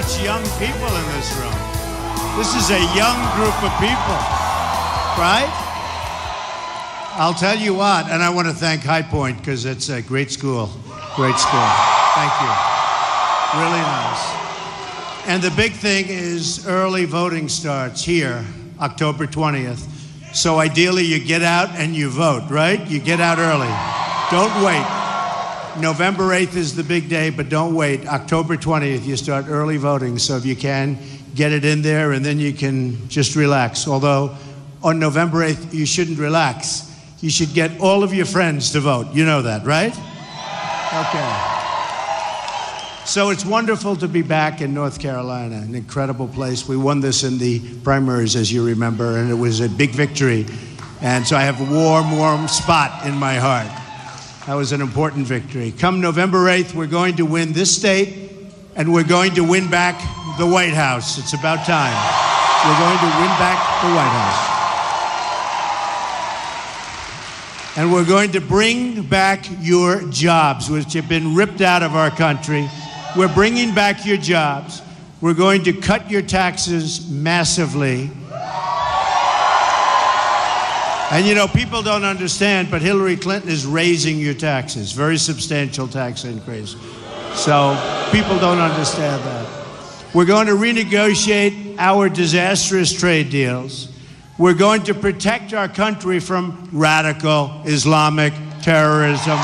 such young people in this room. This is a young group of people, right? I'll tell you what, and I want to thank High Point because it's a great school. Great school. Thank you. Really nice. And the big thing is early voting starts here, October 20th. So ideally you get out and you vote, right? You get out early. Don't wait. November 8th is the big day, but don't wait. October 20th, you start early voting. So if you can, get it in there and then you can just relax. Although on November 8th, you shouldn't relax. You should get all of your friends to vote. You know that, right? Okay. So it's wonderful to be back in North Carolina, an incredible place. We won this in the primaries, as you remember, and it was a big victory. And so I have a warm, warm spot in my heart. That was an important victory. Come November 8th, we're going to win this state, and we're going to win back the White House. It's about time. We're going to win back the White House. And we're going to bring back your jobs, which have been ripped out of our country. We're bringing back your jobs. We're going to cut your taxes massively. And you know, people don't understand, but Hillary Clinton is raising your taxes, very substantial tax increase. So people don't understand that. We're going to renegotiate our disastrous trade deals. We're going to protect our country from radical Islamic terrorism.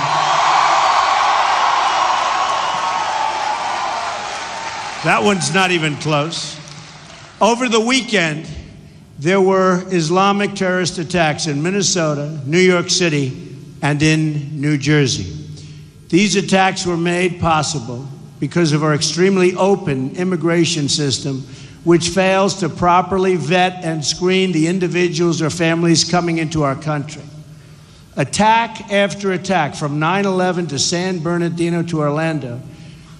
That one's not even close. Over the weekend, there were Islamic terrorist attacks in Minnesota, New York City, and in New Jersey. These attacks were made possible because of our extremely open immigration system, which fails to properly vet and screen the individuals or families coming into our country. Attack after attack, from 9/11 to San Bernardino to Orlando,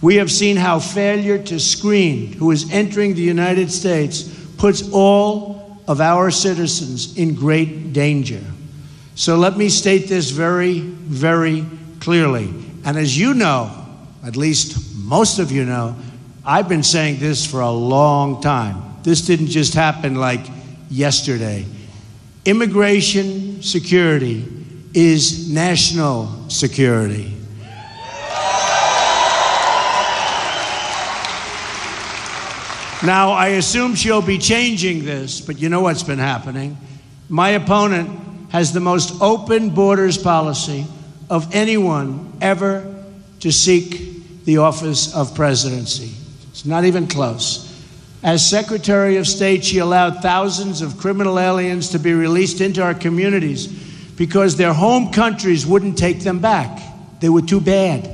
we have seen how failure to screen who is entering the United States puts all of our citizens in great danger. So let me state this very, very clearly. And as you know, at least most of you know, I've been saying this for a long time. This didn't just happen like yesterday. Immigration security is national security. Now, I assume she'll be changing this, but you know what's been happening. My opponent has the most open borders policy of anyone ever to seek the office of presidency. It's not even close. As Secretary of State, she allowed thousands of criminal aliens to be released into our communities because their home countries wouldn't take them back. They were too bad.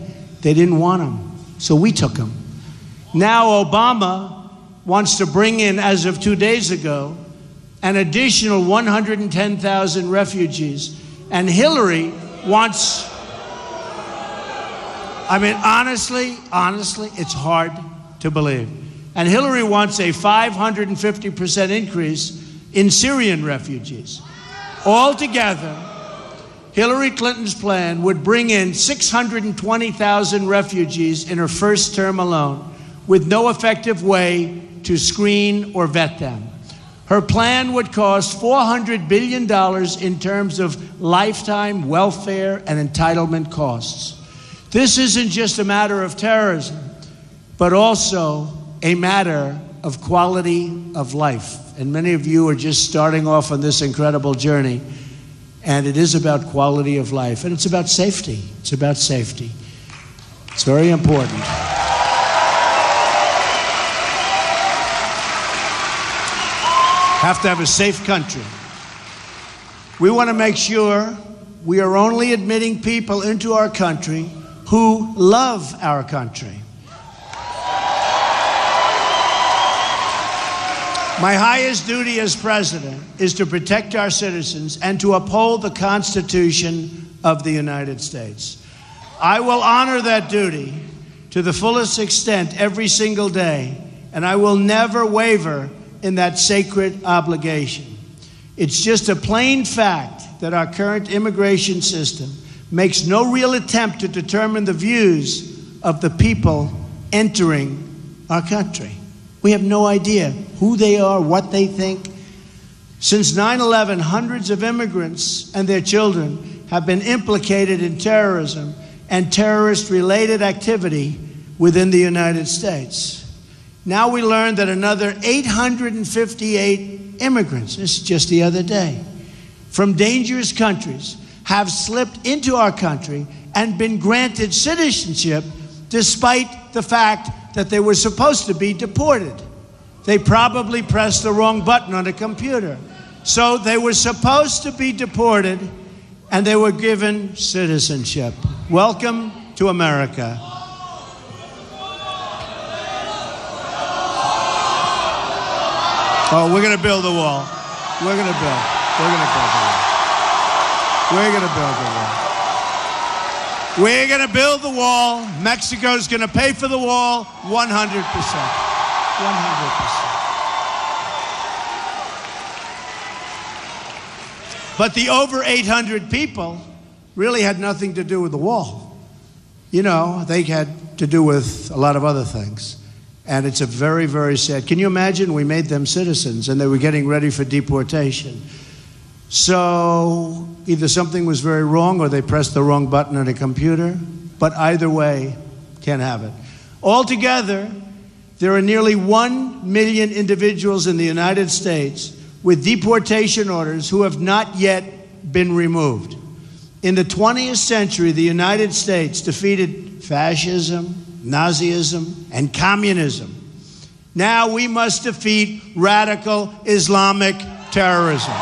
They didn't want them. So we took them. Now Obama wants to bring in, as of 2 days ago, an additional 110,000 refugees. And Hillary wants, I mean, honestly, it's hard to believe. And Hillary wants a 550% increase in Syrian refugees. Altogether, Hillary Clinton's plan would bring in 620,000 refugees in her first term alone, with no effective way to screen or vet them. Her plan would cost $400 billion in terms of lifetime welfare and entitlement costs. This isn't just a matter of terrorism, but also a matter of quality of life. And many of you are just starting off on this incredible journey, and it is about quality of life, and it's about safety. It's about safety. It's very important. Have to have a safe country. We want to make sure we are only admitting people into our country who love our country. My highest duty as president is to protect our citizens and to uphold the Constitution of the United States. I will honor that duty to the fullest extent every single day, and I will never waver in that sacred obligation. It's just a plain fact that our current immigration system makes no real attempt to determine the views of the people entering our country. We have no idea who they are, what they think. Since 9/11, hundreds of immigrants and their children have been implicated in terrorism and terrorist-related activity within the United States. Now we learned that another 858 immigrants, this is just the other day, from dangerous countries have slipped into our country and been granted citizenship despite the fact that they were supposed to be deported. They probably pressed the wrong button on a computer. So they were supposed to be deported and they were given citizenship. Welcome to America. Oh, we're going to build a wall. We're going to build. We're going to build a wall. We're going to build a wall. We're going to build the wall. Mexico's going to pay for the wall 100%. 100%. But the over 800 people really had nothing to do with the wall. You know, they had to do with a lot of other things. And it's a very, very sad. Can you imagine? We made them citizens and they were getting ready for deportation. So either something was very wrong or they pressed the wrong button on a computer. But either way, can't have it. Altogether, there are nearly 1 million individuals in the United States with deportation orders who have not yet been removed. In the 20th century, the United States defeated fascism, Nazism, and communism. Now we must defeat radical Islamic terrorism.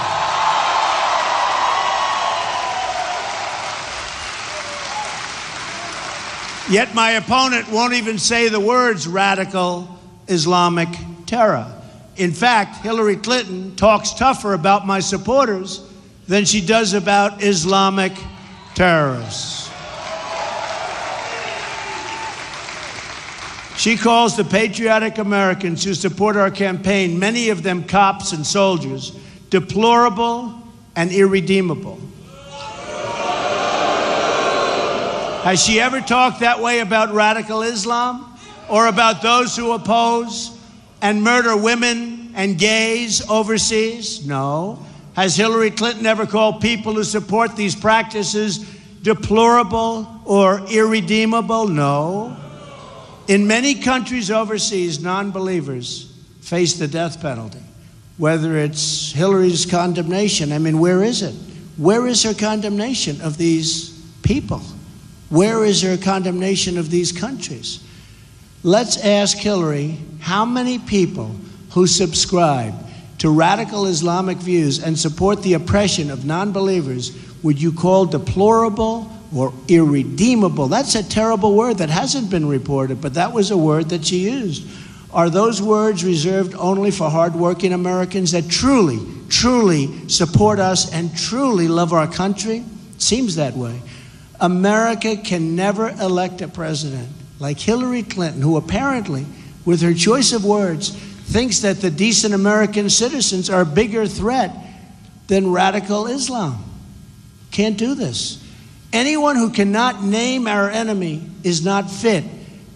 Yet my opponent won't even say the words radical Islamic terror. In fact, Hillary Clinton talks tougher about my supporters than she does about Islamic terrorists. She calls the patriotic Americans who support our campaign, many of them cops and soldiers, deplorable and irredeemable. Has she ever talked that way about radical Islam or about those who oppose and murder women and gays overseas? No. Has Hillary Clinton ever called people who support these practices deplorable or irredeemable? No. In many countries overseas, non-believers face the death penalty. Whether it's Hillary's condemnation, I mean, where is it? Where is her condemnation of these people? Where is her condemnation of these countries? Let's ask Hillary how many people who subscribe to radical Islamic views and support the oppression of non-believers would you call deplorable or irredeemable? That's a terrible word that hasn't been reported, but that was a word that she used. Are those words reserved only for hardworking Americans that truly, truly support us and truly love our country? It seems that way. America can never elect a president like Hillary Clinton, who apparently, with her choice of words, thinks that the decent American citizens are a bigger threat than radical Islam. Can't do this. Anyone who cannot name our enemy is not fit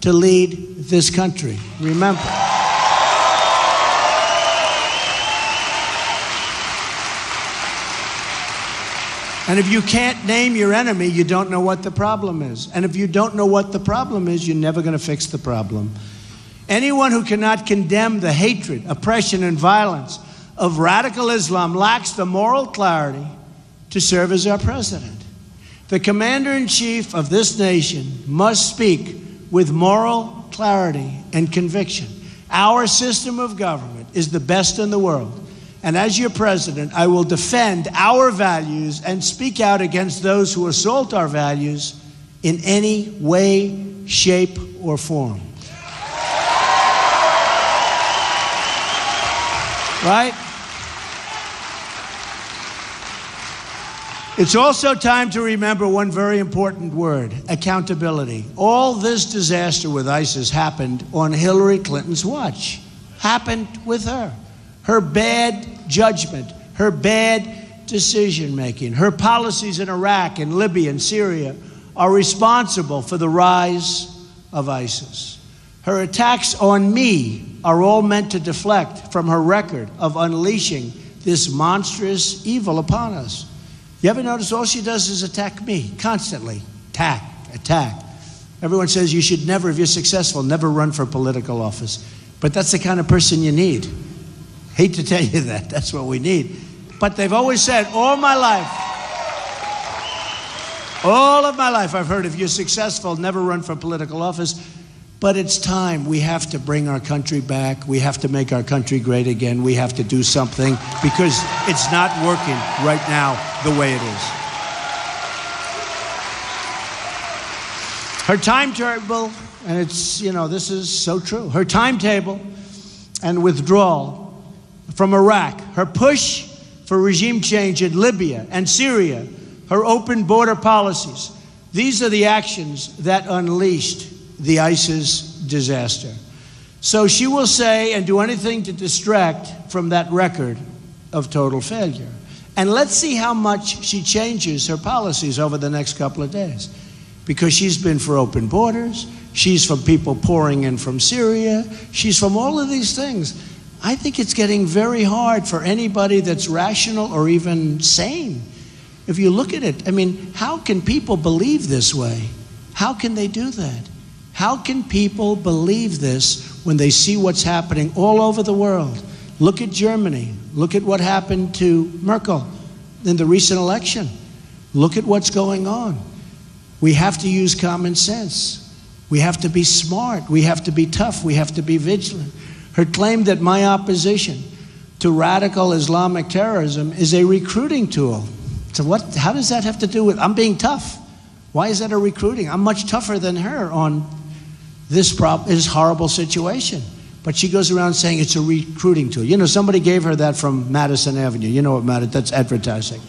to lead this country. Remember. And if you can't name your enemy, you don't know what the problem is. And if you don't know what the problem is, you're never going to fix the problem. Anyone who cannot condemn the hatred, oppression, and violence of radical Islam lacks the moral clarity to serve as our president. The commander-in-chief of this nation must speak with moral clarity and conviction. Our system of government is the best in the world. And as your president, I will defend our values and speak out against those who assault our values in any way, shape, or form. Right? It's also time to remember one very important word: accountability. All this disaster with ISIS happened on Hillary Clinton's watch. Happened with her. Her bad judgment, her bad decision-making, her policies in Iraq and Libya and Syria are responsible for the rise of ISIS. Her attacks on me are all meant to deflect from her record of unleashing this monstrous evil upon us. You ever notice all she does is attack me constantly? Attack. Everyone says you should never, if you're successful, never run for political office. But that's the kind of person you need. Hate to tell you that. That's what we need. But they've always said, all of my life, I've heard if you're successful, never run for political office. But it's time. We have to bring our country back. We have to make our country great again. We have to do something because it's not working right now the way it is. Her timetable, and it's, this is so true. Her timetable and withdrawal from Iraq, her push for regime change in Libya and Syria, her open border policies, these are the actions that unleashed the ISIS disaster. So she will say and do anything to distract from that record of total failure. And let's see how much she changes her policies over the next couple of days. Because she's been for open borders, she's from people pouring in from Syria, she's from all of these things. I think it's getting very hard for anybody that's rational or even sane. If you look at it, how can people believe this way? How can they do that? How can people believe this when they see what's happening all over the world? Look at Germany. Look at what happened to Merkel in the recent election. Look at what's going on. We have to use common sense. We have to be smart. We have to be tough. We have to be vigilant. Her claim that my opposition to radical Islamic terrorism is a recruiting tool. So how does that have to do with, I'm being tough? Why is that a recruiting? I'm much tougher than her on this horrible situation. But she goes around saying it's a recruiting tool. Somebody gave her that from Madison Avenue. You know what Madison, that's advertising.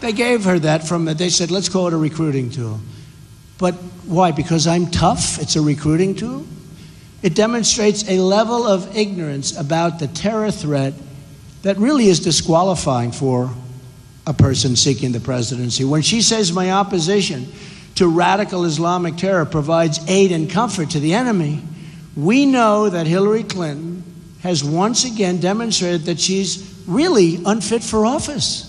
They gave her that they said, let's call it a recruiting tool. But why? Because I'm tough? It's a recruiting tool? It demonstrates a level of ignorance about the terror threat that really is disqualifying for a person seeking the presidency. When she says my opposition to radical Islamic terror provides aid and comfort to the enemy, we know that Hillary Clinton has once again demonstrated that she's really unfit for office.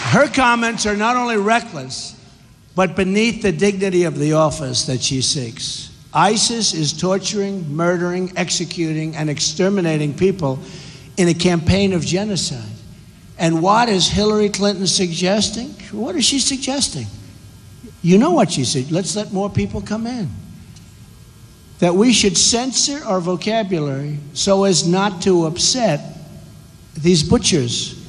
Her comments are not only reckless, but beneath the dignity of the office that she seeks. ISIS is torturing, murdering, executing, and exterminating people in a campaign of genocide. And what is Hillary Clinton suggesting? What is she suggesting? You know what she said. Let's let more people come in. That we should censor our vocabulary so as not to upset these butchers.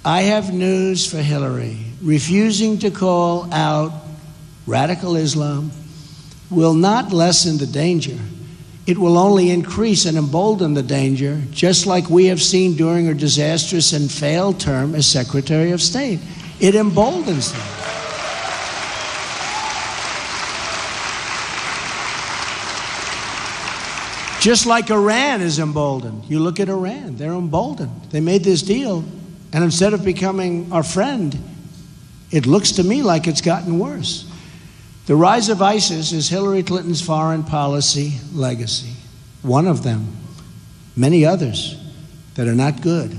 I have news for Hillary. Refusing to call out radical Islam will not lessen the danger. It will only increase and embolden the danger, just like we have seen during her disastrous and failed term as Secretary of State. It emboldens them. Just like Iran is emboldened. You look at Iran, they're emboldened. They made this deal, and instead of becoming our friend, it looks to me like it's gotten worse. The rise of ISIS is Hillary Clinton's foreign policy legacy. One of them, many others that are not good.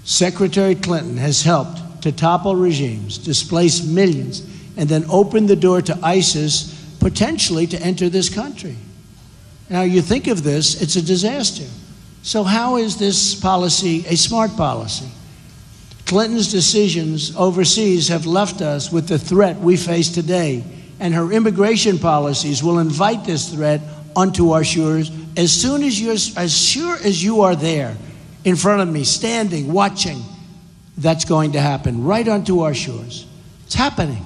Secretary Clinton has helped to topple regimes, displace millions, and then open the door to ISIS potentially to enter this country. Now you think of this, it's a disaster. So how is this policy a smart policy? Clinton's decisions overseas have left us with the threat we face today, and her immigration policies will invite this threat onto our shores as sure as you are there in front of me, standing, watching. That's going to happen right onto our shores. It's happening.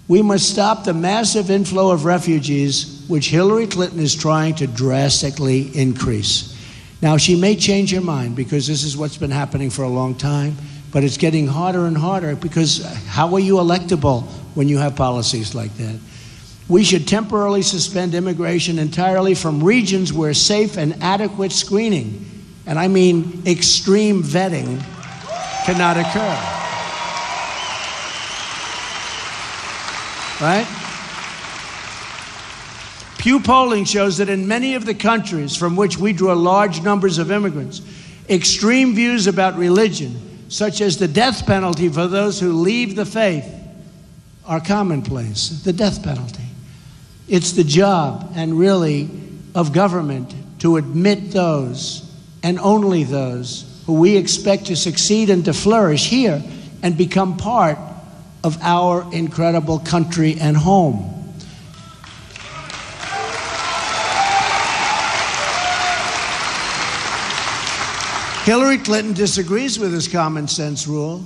We must stop the massive inflow of refugees, which Hillary Clinton is trying to drastically increase. Now, she may change her mind because this is what's been happening for a long time, but it's getting harder and harder because how are you electable when you have policies like that? We should temporarily suspend immigration entirely from regions where safe and adequate screening, and I mean extreme vetting, cannot occur. right? Pew polling shows that in many of the countries from which we draw large numbers of immigrants, extreme views about religion, such as the death penalty for those who leave the faith, are commonplace. The death penalty. It's the job, and really, of government to admit those, and only those, who we expect to succeed and to flourish here and become part of our incredible country and home. Hillary Clinton disagrees with this common sense rule,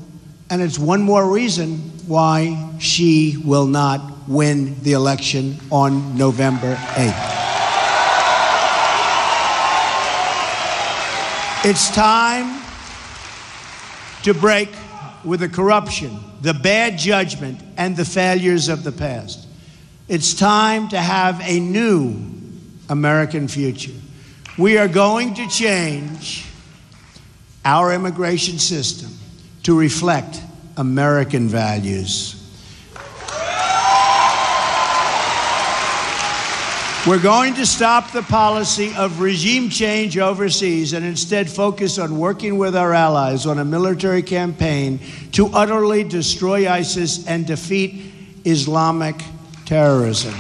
and it's one more reason why she will not win the election on November 8th. It's time to break with the corruption, the bad judgment, and the failures of the past. It's time to have a new American future. We are going to change our immigration system to reflect American values. We're going to stop the policy of regime change overseas and instead focus on working with our allies on a military campaign to utterly destroy ISIS and defeat Islamic terrorism.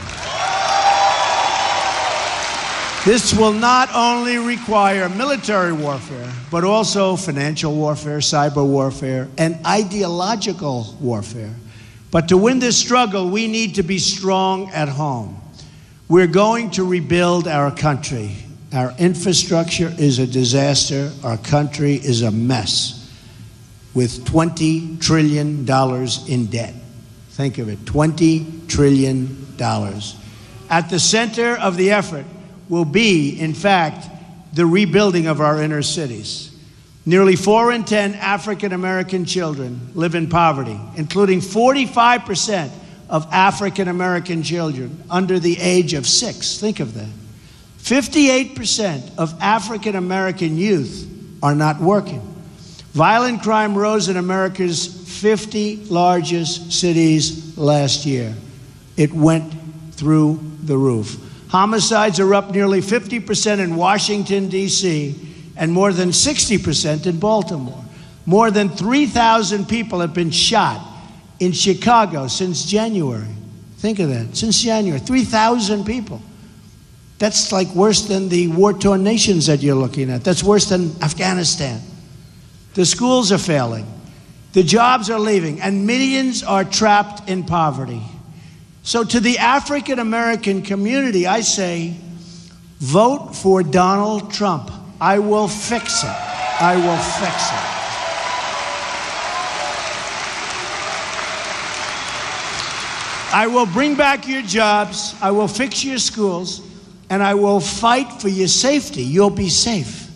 This will not only require military warfare, but also financial warfare, cyber warfare, and ideological warfare. But to win this struggle, we need to be strong at home. We're going to rebuild our country. Our infrastructure is a disaster. Our country is a mess with $20 trillion in debt. Think of it, $20 trillion. At the center of the effort will be, in fact, the rebuilding of our inner cities. Nearly 4 in 10 African-American children live in poverty, including 45% of African-American children under the age of 6. Think of that. 58% of African-American youth are not working. Violent crime rose in America's 50 largest cities last year. It went through the roof. Homicides are up nearly 50% in Washington, D.C., and more than 60% in Baltimore. More than 3,000 people have been shot in Chicago since January. Think of that, since January, 3,000 people. That's like worse than the war-torn nations that you're looking at. That's worse than Afghanistan. The schools are failing. The jobs are leaving, and millions are trapped in poverty. So to the African-American community, I say, vote for Donald Trump. I will fix it. I will fix it. I will bring back your jobs, I will fix your schools, and I will fight for your safety. You'll be safe.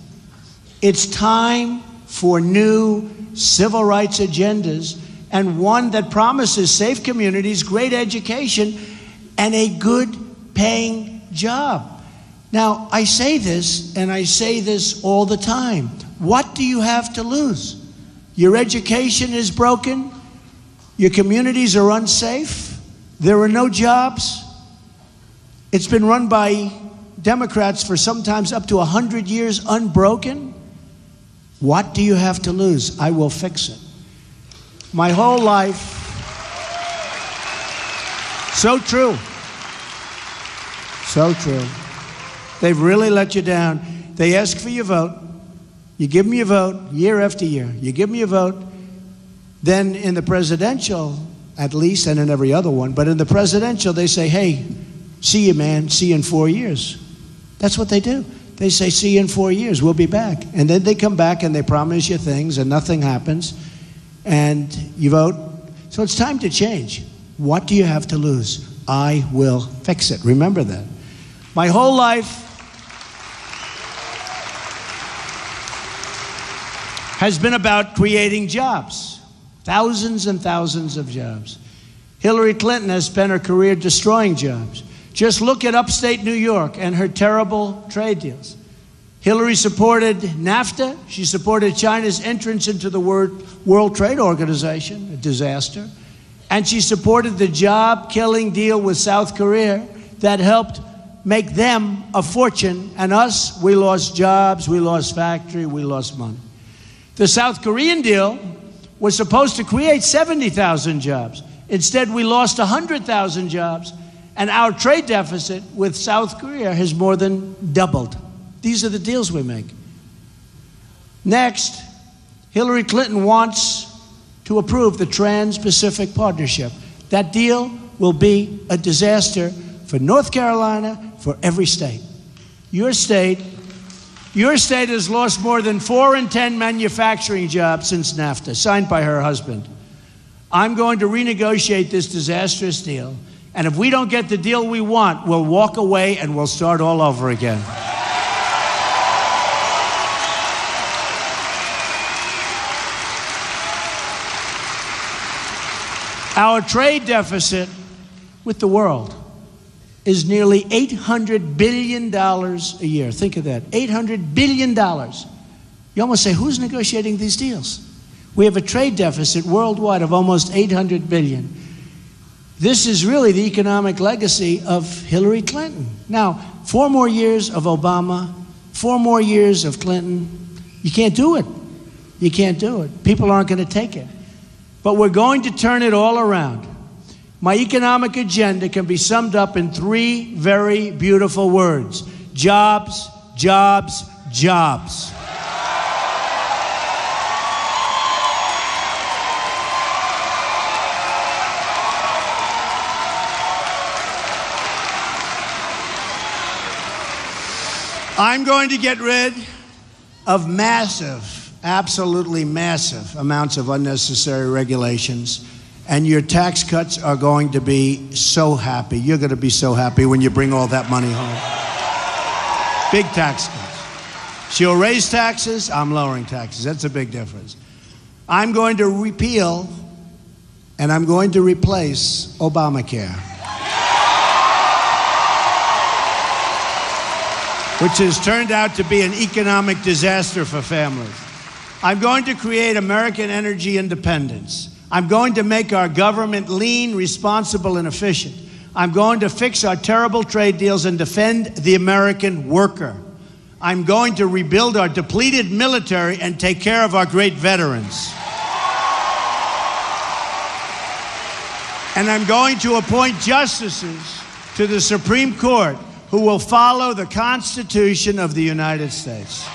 It's time for new civil rights agendas, and one that promises safe communities, great education, and a good paying job. Now, I say this, and I say this all the time. What do you have to lose? Your education is broken. Your communities are unsafe. There are no jobs. It's been run by Democrats for sometimes up to 100 years unbroken. What do you have to lose? I will fix it. My whole life, so true. So true. They've really let you down. They ask for your vote. You give them your vote year after year. You give them your vote. Then in the presidential, at least, and in every other one, but in the presidential, they say, hey, see you, man. See you in 4 years. That's what they do. They say, see you in 4 years. We'll be back. And then they come back and they promise you things and nothing happens. And you vote. So it's time to change. What do you have to lose? I will fix it. Remember that. My whole life has been about creating jobs. Thousands and thousands of jobs. Hillary Clinton has spent her career destroying jobs. Just look at upstate New York and her terrible trade deals. Hillary supported NAFTA. She supported China's entrance into the World Trade Organization, a disaster. And she supported the job-killing deal with South Korea that helped make them a fortune, and us, we lost jobs, we lost factory, we lost money. The South Korean deal was supposed to create 70,000 jobs. Instead, we lost 100,000 jobs, and our trade deficit with South Korea has more than doubled. These are the deals we make. Next, Hillary Clinton wants to approve the Trans-Pacific Partnership. That deal will be a disaster for North Carolina, for every state. Your state has lost more than 4 in 10 manufacturing jobs since NAFTA, signed by her husband. I'm going to renegotiate this disastrous deal, and if we don't get the deal we want, we'll walk away and we'll start all over again. Our trade deficit with the world is nearly $800 billion a year. Think of that, $800 billion. You almost say, who's negotiating these deals? We have a trade deficit worldwide of almost $800 billion. This is really the economic legacy of Hillary Clinton. Now, 4 more years of Obama, 4 more years of Clinton, you can't do it. You can't do it. People aren't going to take it. But we're going to turn it all around. My economic agenda can be summed up in 3 very beautiful words: jobs, jobs, jobs. I'm going to get rid of massive, absolutely massive amounts of unnecessary regulations. And your tax cuts are going to be so happy. You're going to be so happy when you bring all that money home. Big tax cuts. She'll raise taxes, I'm lowering taxes. That's a big difference. I'm going to repeal and I'm going to replace Obamacare, which has turned out to be an economic disaster for families. I'm going to create American energy independence. I'm going to make our government lean, responsible, and efficient. I'm going to fix our terrible trade deals and defend the American worker. I'm going to rebuild our depleted military and take care of our great veterans. And I'm going to appoint justices to the Supreme Court who will follow the Constitution of the United States.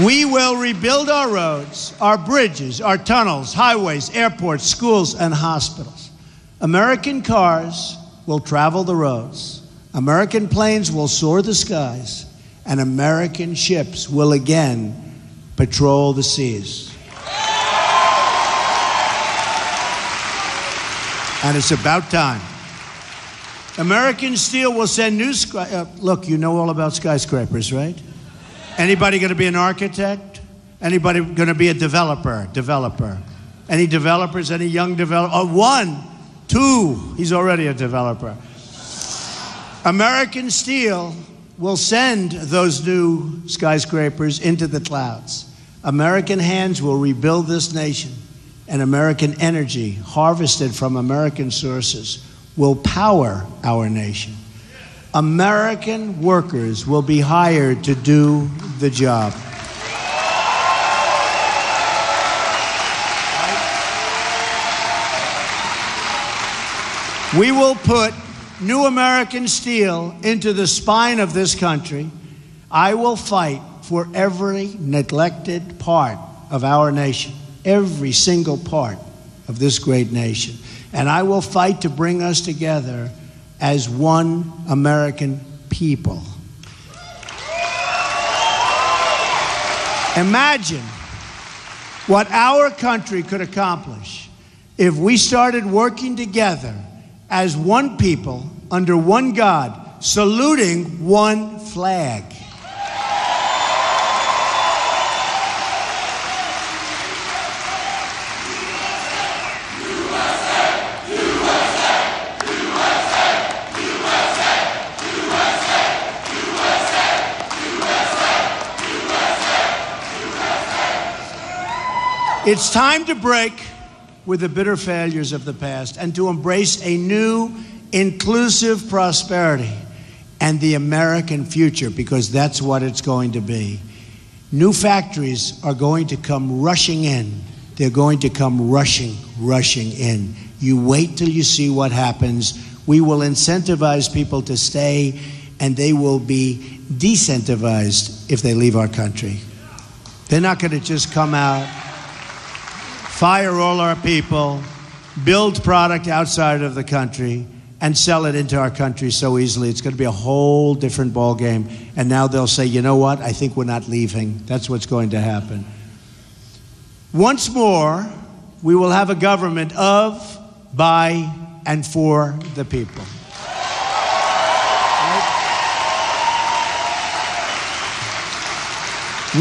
We will rebuild our roads, our bridges, our tunnels, highways, airports, schools, and hospitals. American cars will travel the roads. American planes will soar the skies. And American ships will again patrol the seas. And it's about time. American steel will send new look, you know all about skyscrapers, right? Anybody going to be an architect? Anybody going to be a developer? Any developers? Any young developers? Oh, 1, 2. He's already a developer. American steel will send those new skyscrapers into the clouds. American hands will rebuild this nation, and American energy, harvested from American sources, will power our nation. American workers will be hired to do the job. We will put new American steel into the spine of this country. I will fight for every neglected part of our nation, every single part of this great nation. And I will fight to bring us together as one American people. Imagine what our country could accomplish if we started working together as one people under one God, saluting one flag. It's time to break with the bitter failures of the past and to embrace a new, inclusive prosperity and the American future, because that's what it's going to be. New factories are going to come rushing in. They're going to come rushing in. You wait till you see what happens. We will incentivize people to stay, and they will be decentivized if they leave our country. They're not going to just come out, fire all our people, build product outside of the country, and sell it into our country so easily. It's going to be a whole different ballgame. And now they'll say, you know what? I think we're not leaving. That's what's going to happen. Once more, we will have a government of, by, and for the people. Right?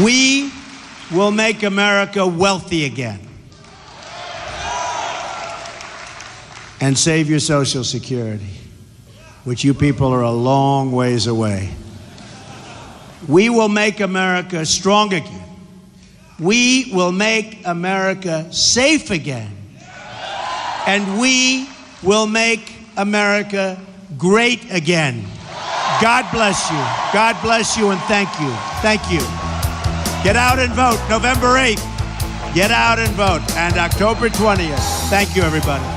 We will make America wealthy again. And save your Social Security, which you people are a long ways away. We will make America strong again. We will make America safe again. And we will make America great again. God bless you. God bless you, and thank you. Thank you. Get out and vote November 8th. Get out and vote. And October 20th. Thank you, everybody.